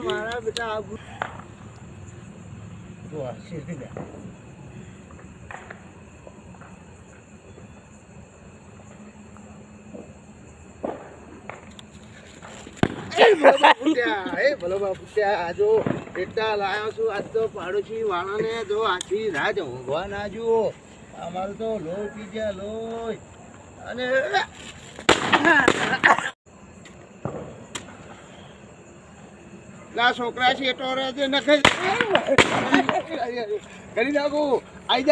મારા બેટા જો એટલા લાયો છું આજ તો પાડોશી વાળાને જો આખી રાત ઊંઘવા ના જુઓ અમારું તો લોહી પી ગયા લોહી અને ના છોકરા છે તો નખે કરી નાખું આઈ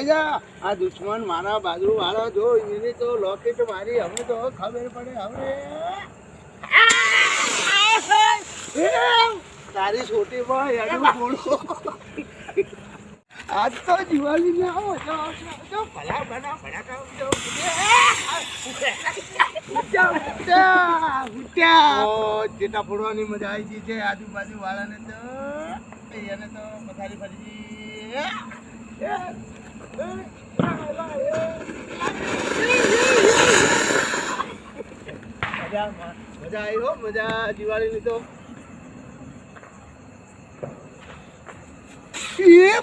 જા આ દુશ્મન મારા બાજુ વાળો જો એને તો લોકેટ મારી અમને તો ખબર પડે હવે તારી છોટી ભાઈ અડું બોલો આજ તો દિવાળી ને આવો જો ભલા બના ભડાકા જેટા ફોડવાની મજા આવી છે આજુબાજુ વાળાને તો એને તો પથારી ફરી મજા આવી હો મજા દિવાળીની તો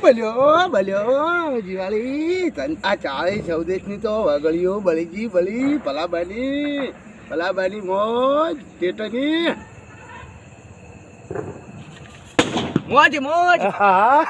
ભલ્યો દિવાળી આ 40 ની તો વગળીઓ બળીજી બળી પલાબાની મોજ ટેટની મોજ હા